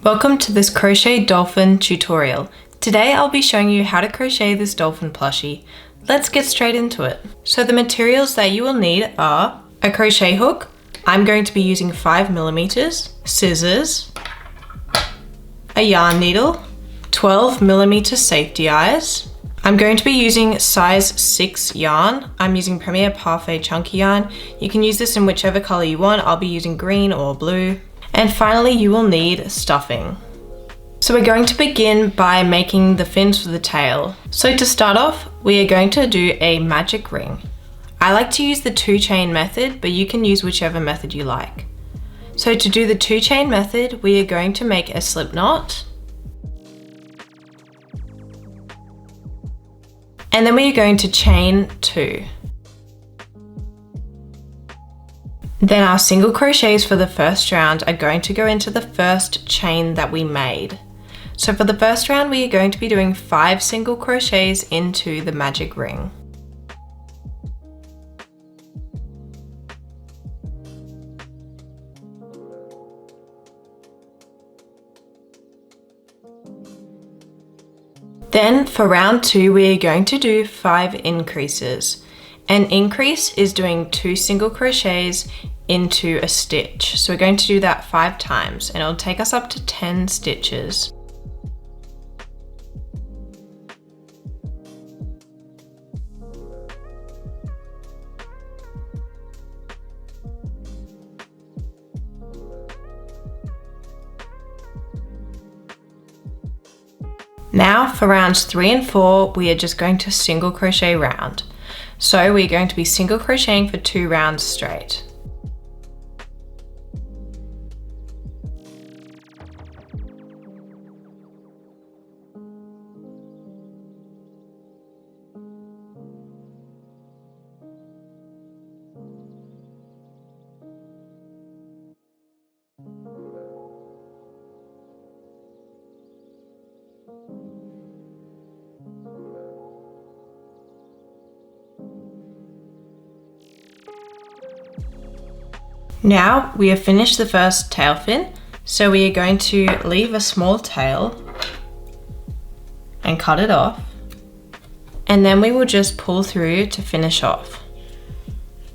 Welcome to this Crochet Dolphin tutorial. Today I'll be showing you how to crochet this dolphin plushie. Let's get straight into it. So the materials that you will need are a crochet hook. I'm going to be using 5mm, scissors, a yarn needle, 12mm safety eyes. I'm going to be using size 6 yarn. I'm using Premier Parfait Chunky yarn. You can use this in whichever color you want. I'll be using green or blue. And finally, you will need stuffing. So we're going to begin by making the fins for the tail. So to start off, we are going to do a magic ring. I like to use the 2-chain method, but you can use whichever method you like. So to do the 2-chain method, we are going to make a slip knot. And then we are going to chain 2. Then our single crochets for the first round are going to go into the first chain that we made. So for the first round, we are going to be doing 5 single crochets into the magic ring. Then for round 2, we are going to do 5 increases. An increase is doing 2 single crochets into a stitch. So we're going to do that 5 times and it'll take us up to 10 stitches. Now for rounds 3 and 4, we are just going to single crochet round. So we're going to be single crocheting for 2 rounds straight. Now we have finished the first tail fin, so we are going to leave a small tail and cut it off, and then we will just pull through to finish off.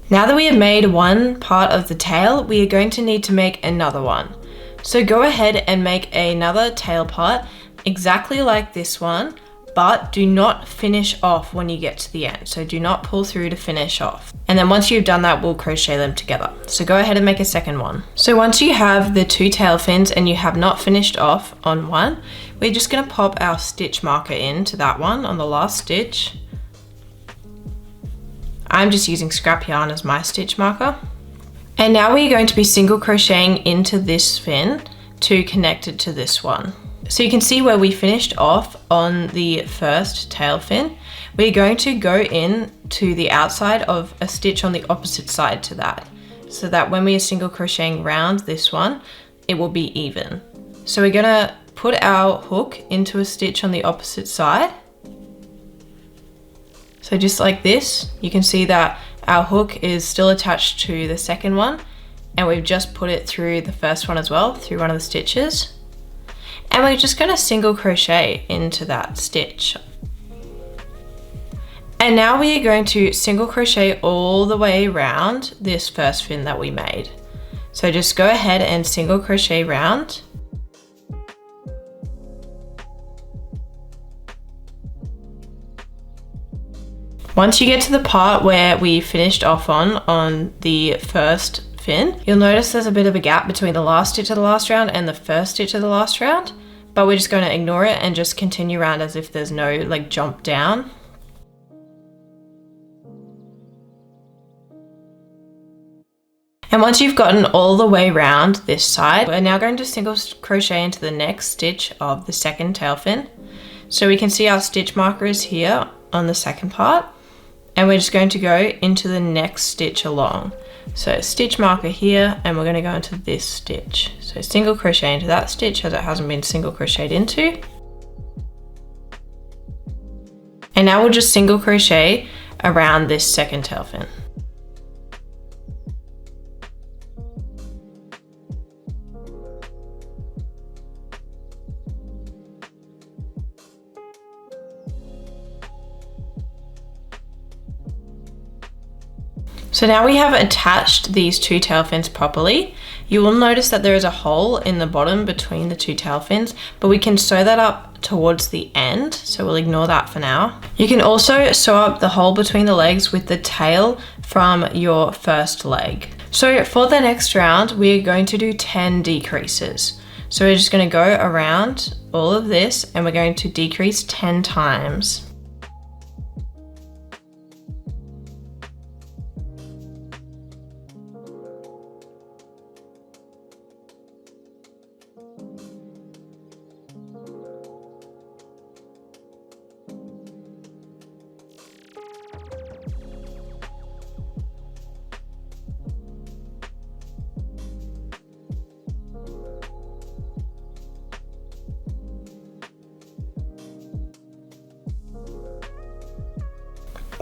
Now that we have made one part of the tail, we are going to need to make another one. So go ahead and make another tail part exactly like this one, but do not finish off when you get to the end. So do not pull through to finish off. And then once you've done that, we'll crochet them together. So go ahead and make a second one. So once you have the 2 tail fins and you have not finished off on one, we're just gonna pop our stitch marker into that one on the last stitch. I'm just using scrap yarn as my stitch marker. And now we're going to be single crocheting into this fin to connect it to this one. So you can see where we finished off on the first tail fin. We're going to go in to the outside of a stitch on the opposite side to that, so that when we are single crocheting round this one, it will be even. So we're gonna put our hook into a stitch on the opposite side. So just like this, you can see that our hook is still attached to the second one, and we've just put it through the first one as well, through one of the stitches. And we're just going to single crochet into that stitch. And now we are going to single crochet all the way around this first fin that we made. So just go ahead and single crochet round. Once you get to the part where we finished off on the first fin, you'll notice there's a bit of a gap between the last stitch of the last round and the first stitch of the last round, but we're just going to ignore it and just continue around as if there's no like jump down. And once you've gotten all the way around this side, we're now going to single crochet into the next stitch of the second tail fin. So we can see our stitch marker is here on the second part, and we're just going to go into the next stitch along. So stitch marker here, and we're going to go into this stitch. So single crochet into that stitch as it hasn't been single crocheted into. And now we'll just single crochet around this second tail fin. So now we have attached these two tail fins properly. You will notice that there is a hole in the bottom between the two tail fins, but we can sew that up towards the end, so we'll ignore that for now. You can also sew up the hole between the legs with the tail from your first leg. So for the next round, we are going to do 10 decreases. So we're just going to go around all of this and we're going to decrease 10 times.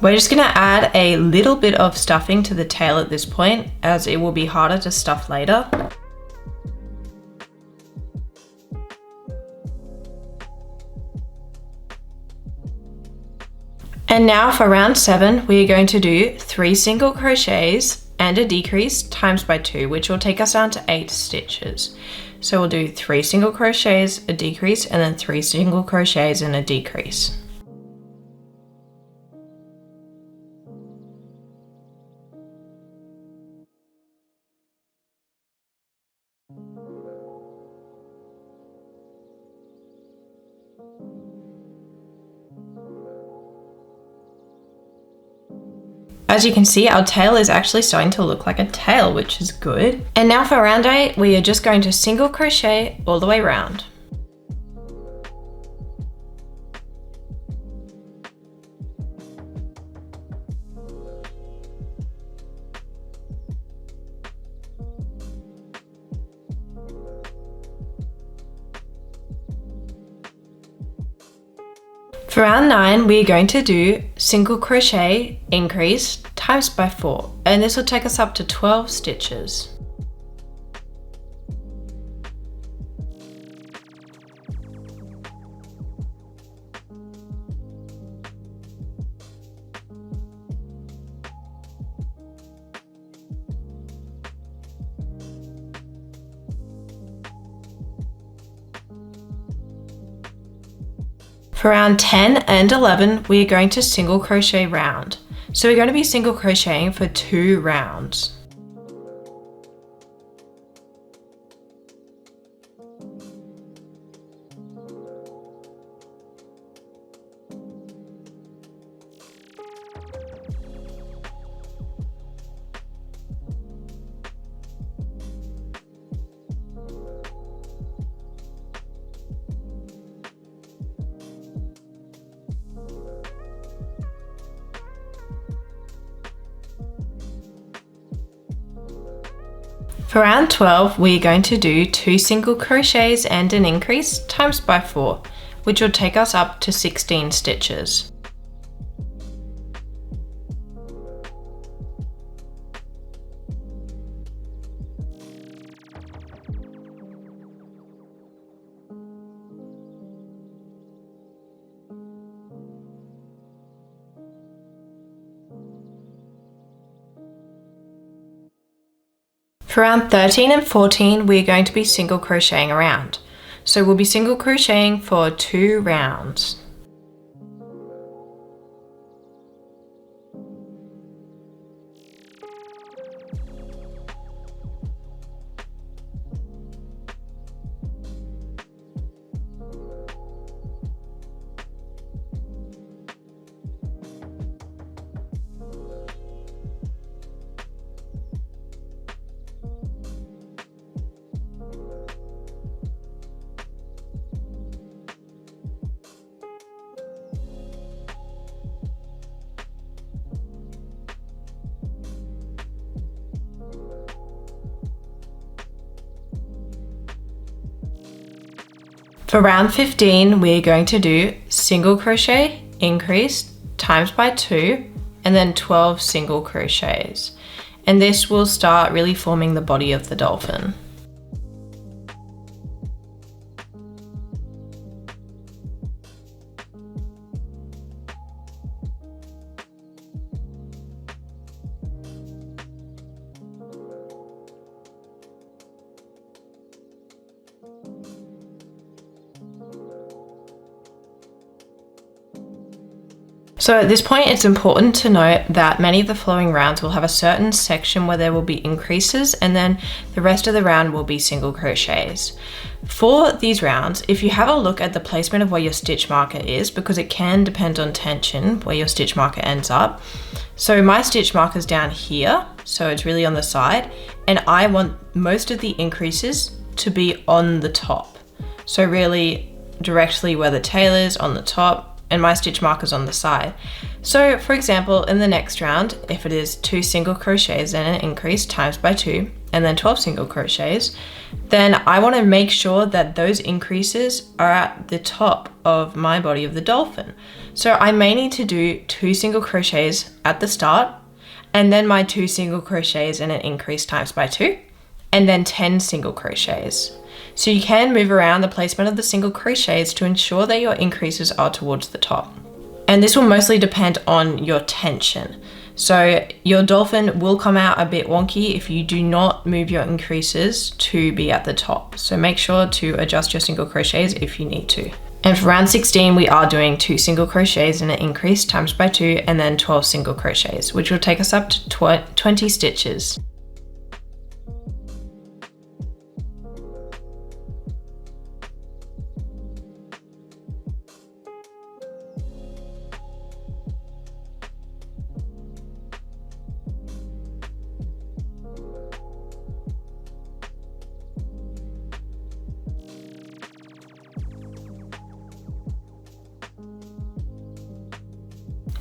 We're just going to add a little bit of stuffing to the tail at this point, as it will be harder to stuff later. And now for round 7, we are going to do 3 single crochets and a decrease times by 2, which will take us down to 8 stitches. So we'll do 3 single crochets, a decrease, and then 3 single crochets and a decrease. As you can see, our tail is actually starting to look like a tail, which is good. And now for round 8, we are just going to single crochet all the way around. For round 9, we are going to do single crochet increase times by 4, and this will take us up to 12 stitches. For round 10 and 11, we are going to single crochet round. So we're going to be single crocheting for 2 rounds. For round 12, we are going to do 2 single crochets and an increase times by 4, which will take us up to 16 stitches. For round 13 and 14, we are going to be single crocheting around. So we'll be single crocheting for 2 rounds. For round 15, we're going to do single crochet, increase, times by 2, and then 12 single crochets. And this will start really forming the body of the dolphin. So at this point, it's important to note that many of the following rounds will have a certain section where there will be increases, and then the rest of the round will be single crochets. For these rounds, if you have a look at the placement of where your stitch marker is, because it can depend on tension where your stitch marker ends up. So my stitch marker is down here, so it's really on the side, and I want most of the increases to be on the top. So really directly where the tail is, on the top, and my stitch markers on the side. So for example, in the next round, if it is 2 single crochets and an increase times by 2, and then 12 single crochets, then I want to make sure that those increases are at the top of my body of the dolphin. So I may need to do 2 single crochets at the start, and then my 2 single crochets and an increase times by 2, and then 10 single crochets. So you can move around the placement of the single crochets to ensure that your increases are towards the top. And this will mostly depend on your tension. So your dolphin will come out a bit wonky if you do not move your increases to be at the top. So make sure to adjust your single crochets if you need to. And for round 16, we are doing 2 single crochets and an increase times by 2, and then 12 single crochets, which will take us up to 20 stitches.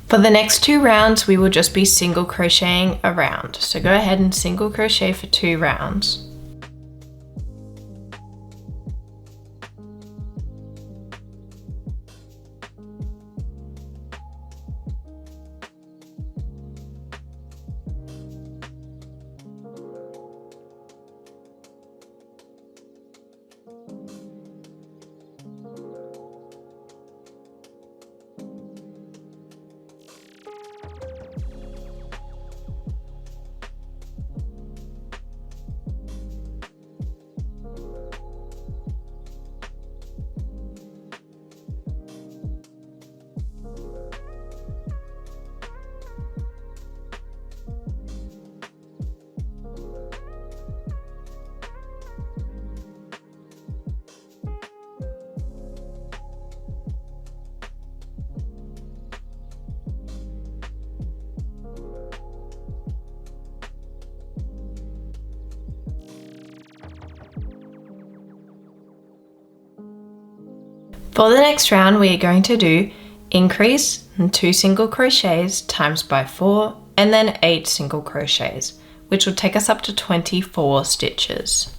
For the next 2 rounds, we will just be single crocheting around. So go ahead and single crochet for 2 rounds. For the next round, we are going to do increase and 2 single crochets times by 4, and then 8 single crochets, which will take us up to 24 stitches.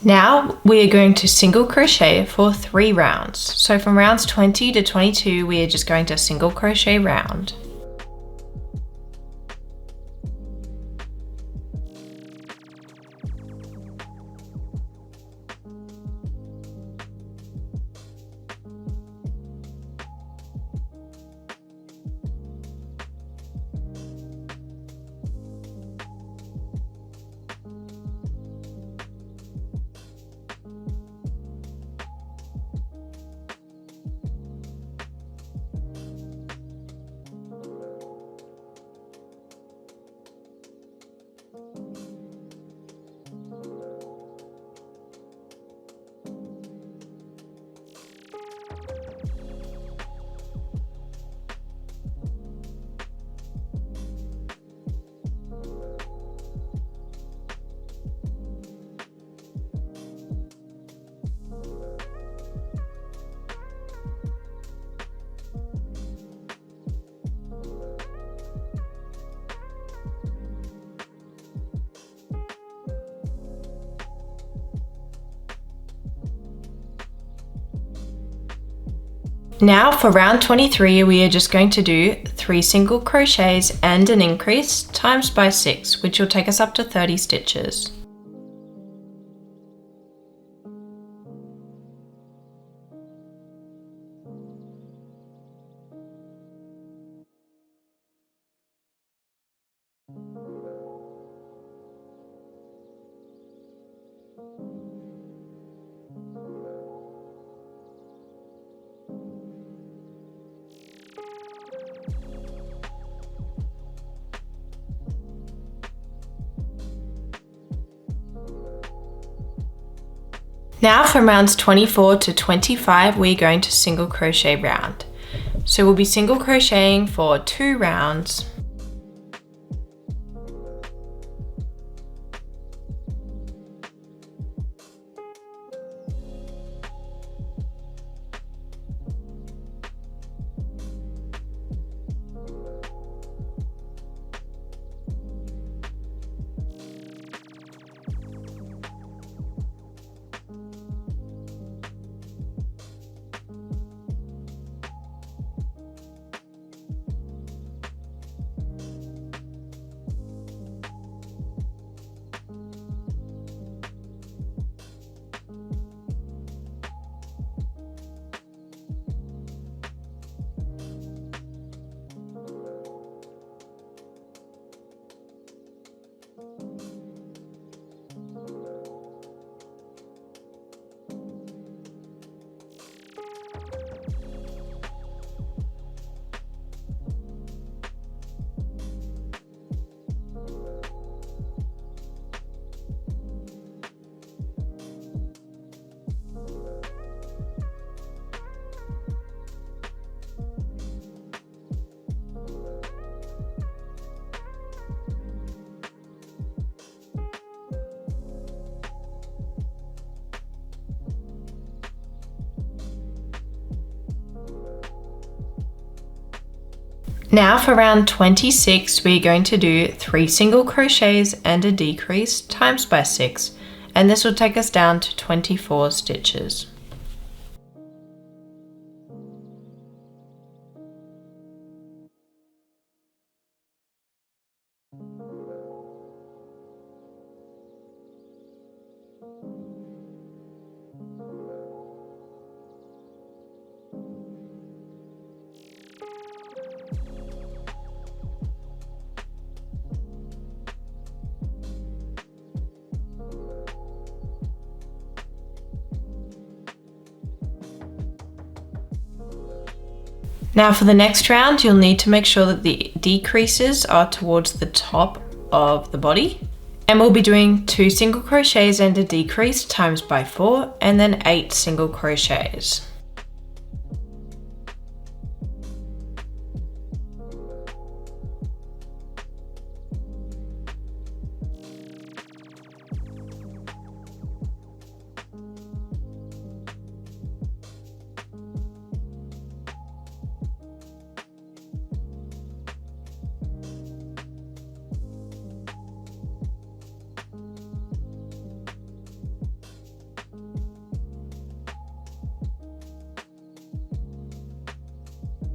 Now we are going to single crochet for 3 rounds. So from rounds 20 to 22, we are just going to single crochet round. Now for round 23, we are just going to do 3 single crochets and an increase times by 6, which will take us up to 30 stitches. Now from rounds 24 to 25, we're going to single crochet round. So we'll be single crocheting for 2 rounds. Now for round 26, we're going to do 3 single crochets and a decrease times by 6, and this will take us down to 24 stitches. Now for the next round, you'll need to make sure that the decreases are towards the top of the body. And we'll be doing 2 single crochets and a decrease times by 4, and then 8 single crochets.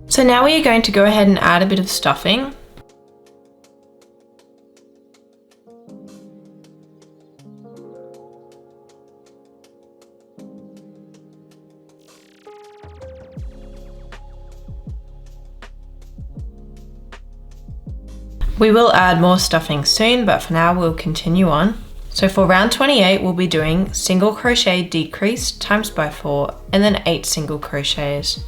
So now we are going to go ahead and add a bit of stuffing. We will add more stuffing soon, but for now we'll continue on. So for round 28, we'll be doing single crochet decrease times by 4, and then 8 single crochets.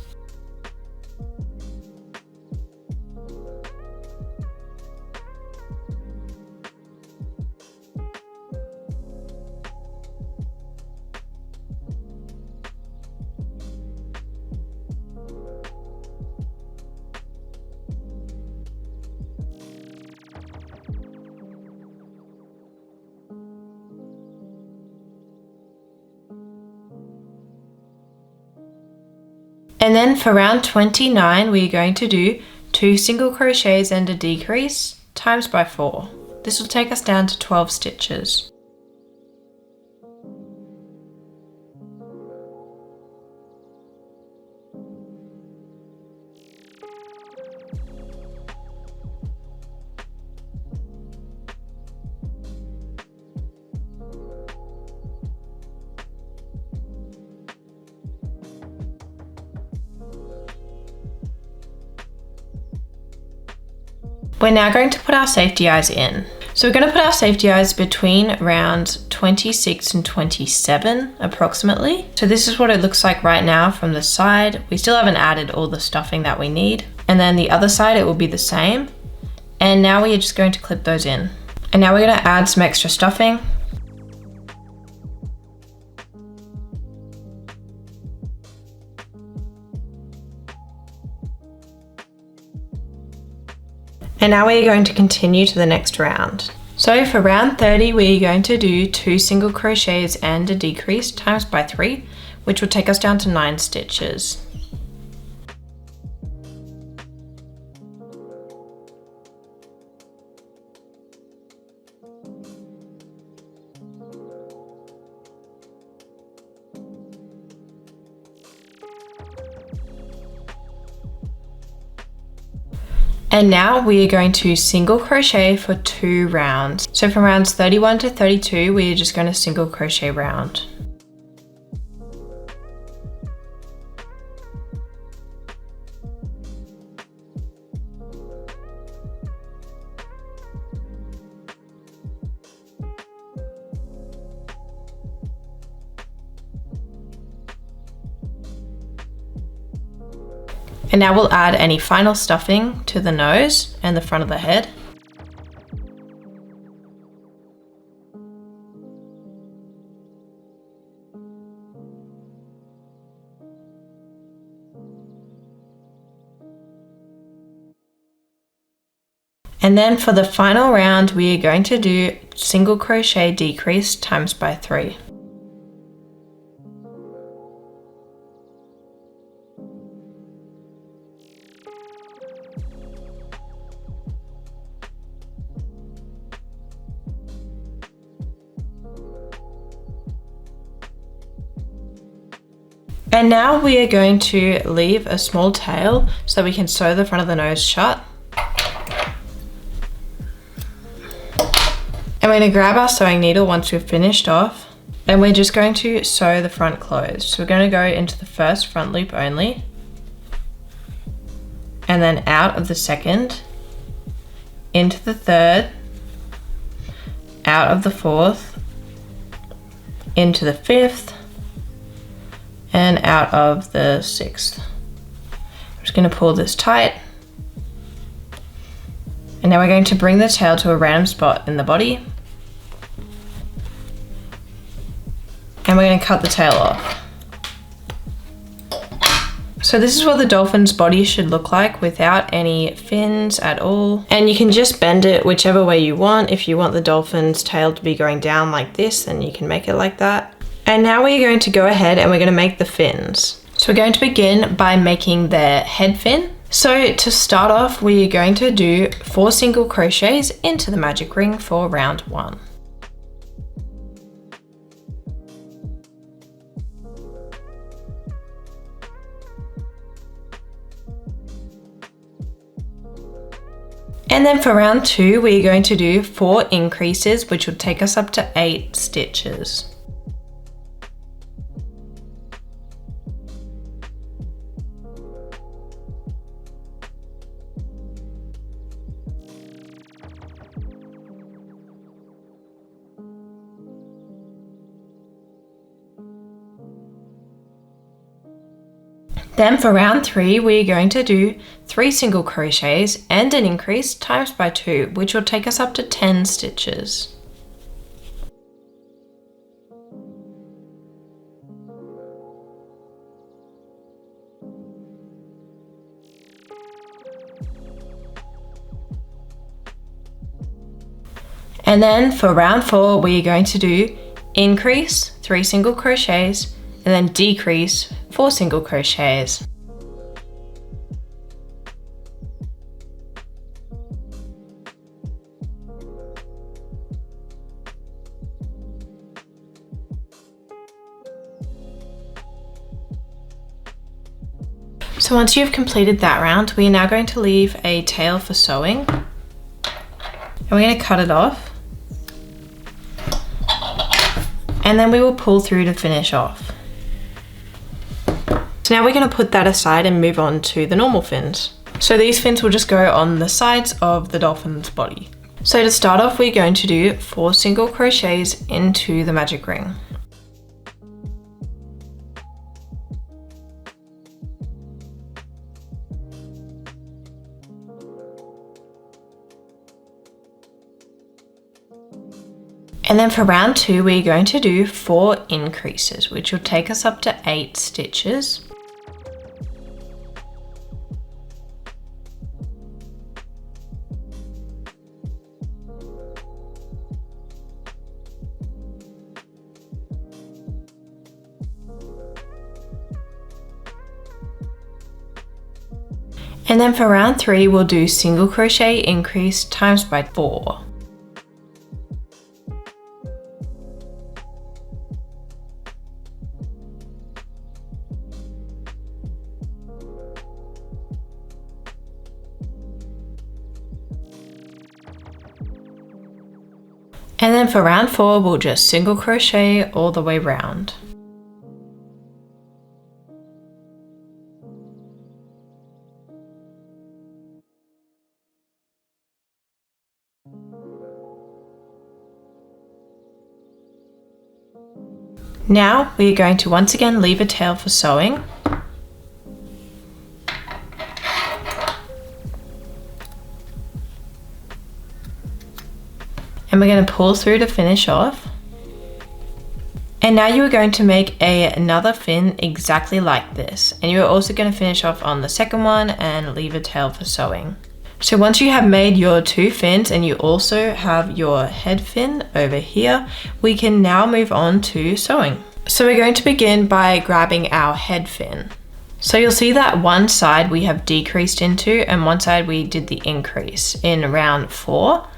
And then for round 29, we're going to do 2 single crochets and a decrease times by 4. This will take us down to 12 stitches. We're now going to put our safety eyes in. So we're going to put our safety eyes between rounds 26 and 27 approximately. So this is what it looks like right now from the side. We still haven't added all the stuffing that we need. And then the other side, it will be the same. And now we are just going to clip those in. And now we're going to add some extra stuffing. And now we're going to continue to the next round. So for round 30, we're going to do 2 single crochets and a decrease times by 3, which will take us down to 9 stitches. And now we are going to single crochet for 2 rounds. So from rounds 31 to 32, we are just going to single crochet round. And now we'll add any final stuffing to the nose and the front of the head. And then for the final round, we are going to do single crochet decrease times by 3. And now we are going to leave a small tail so we can sew the front of the nose shut. And we're going to grab our sewing needle once we've finished off, and we're just going to sew the front closed. So we're going to go into the first front loop only, and then out of the second, into the third, out of the fourth, into the fifth, and out of the sixth. I'm just going to pull this tight. And now we're going to bring the tail to a random spot in the body. And we're going to cut the tail off. So this is what the dolphin's body should look like without any fins at all. And you can just bend it whichever way you want. If you want the dolphin's tail to be going down like this, then you can make it like that. And now we're going to go ahead and we're going to make the fins. So we're going to begin by making the head fin. So to start off, we're going to do 4 single crochets into the magic ring for round 1. And then for round 2, we're going to do 4 increases, which will take us up to 8 stitches. Then for round 3, we're going to do 3 single crochets and an increase times by 2, which will take us up to 10 stitches. And then for round 4, we're going to do increase, 3 single crochets, and then decrease, 4 single crochets. So once you've completed that round, we are now going to leave a tail for sewing. And we're going to cut it off. And then we will pull through to finish off. So now we're going to put that aside and move on to the normal fins. So these fins will just go on the sides of the dolphin's body. So to start off, we're going to do 4 single crochets into the magic ring. And then for round 2, we're going to do 4 increases, which will take us up to 8 stitches. And then for round 3, we'll do single crochet increase times by 4. And then for round 4, we'll just single crochet all the way round. Now we are going to once again leave a tail for sewing. And we're going to pull through to finish off. And now you are going to make another fin exactly like this. And you are also going to finish off on the second one and leave a tail for sewing. So once you have made your 2 fins and you also have your head fin over here, we can now move on to sewing. So we're going to begin by grabbing our head fin. So you'll see that one side we have decreased into and one side we did the increase in round 4.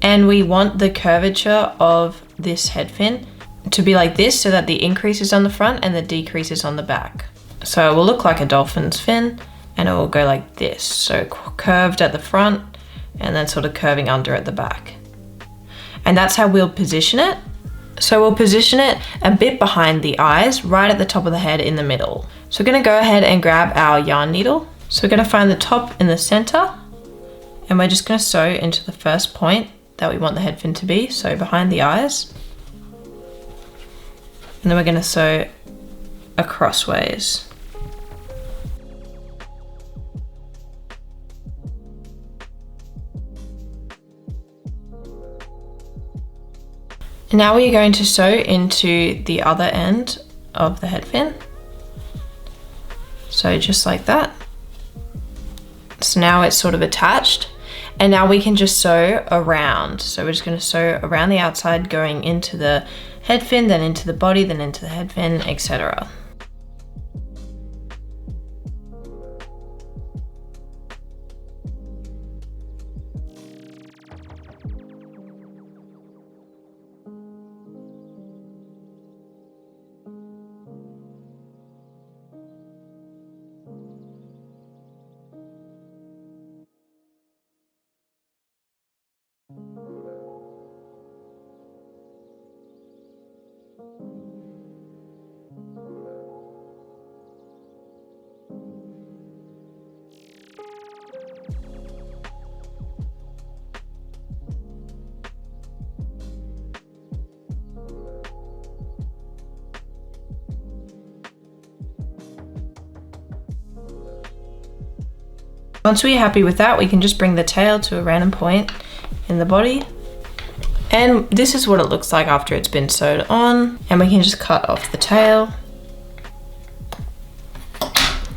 And we want the curvature of this head fin to be like this so that the increase is on the front and the decrease is on the back. So it will look like a dolphin's fin and it will go like this. So curved at the front and then sort of curving under at the back. And that's how we'll position it. So we'll position it a bit behind the eyes, right at the top of the head in the middle. So we're gonna go ahead and grab our yarn needle. So we're gonna find the top in the center and we're just gonna sew into the first point that we want the head fin to be, so behind the eyes. And then we're going to sew acrossways. And now we are going to sew into the other end of the head fin. So just like that. So now it's sort of attached. And now we can just sew around. So we're just going to sew around the outside, going into the head fin, then into the body, then into the head fin, etc. Once we're happy with that, we can just bring the tail to a random point in the body. And this is what it looks like after it's been sewed on. And we can just cut off the tail.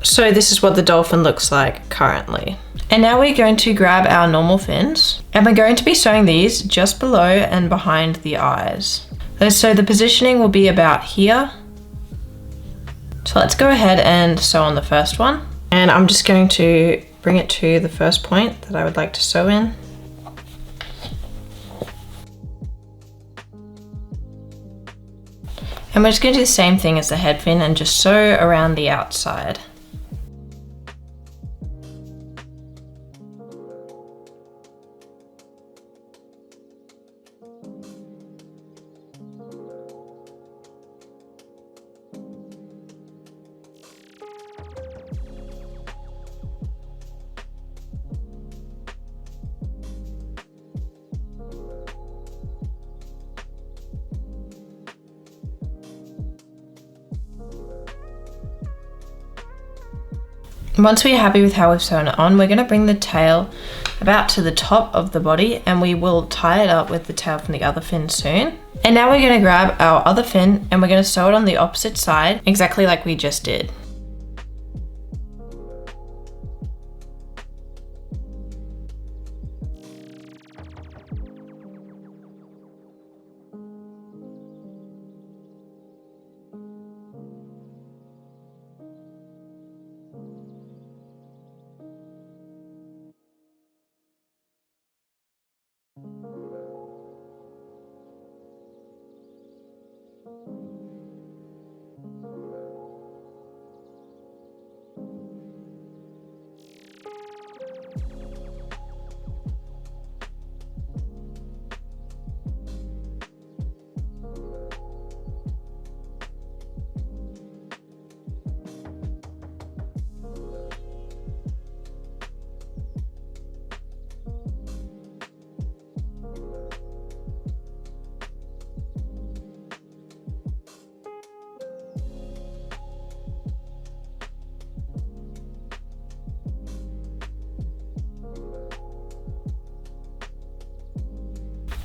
So this is what the dolphin looks like currently. And now we're going to grab our normal fins. And we're going to be sewing these just below and behind the eyes. So the positioning will be about here. So let's go ahead and sew on the first one. And I'm just going to bring it to the first point that I would like to sew in. And we're just going to do the same thing as the head fin and just sew around the outside. Once we're happy with how we've sewn it on, we're going to bring the tail about to the top of the body, and we will tie it up with the tail from the other fin soon. And now we're going to grab our other fin and we're going to sew it on the opposite side, exactly like we just did.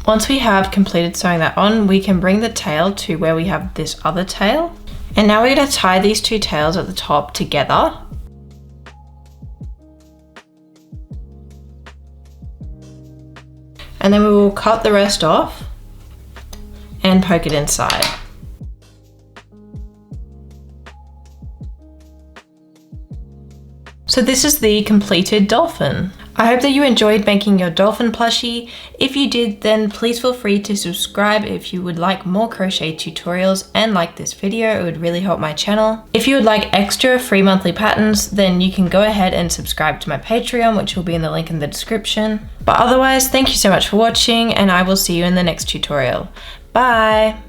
Once we have completed sewing that on, we can bring the tail to where we have this other tail. And now we're going to tie these two tails at the top together. And then we will cut the rest off and poke it inside. So this is the completed dolphin. I hope that you enjoyed making your dolphin plushie. If you did, then please feel free to subscribe if you would like more crochet tutorials and like this video. It would really help my channel. If you would like extra free monthly patterns, then you can go ahead and subscribe to my Patreon, which will be in the link in the description. But otherwise, thank you so much for watching, and I will see you in the next tutorial. Bye!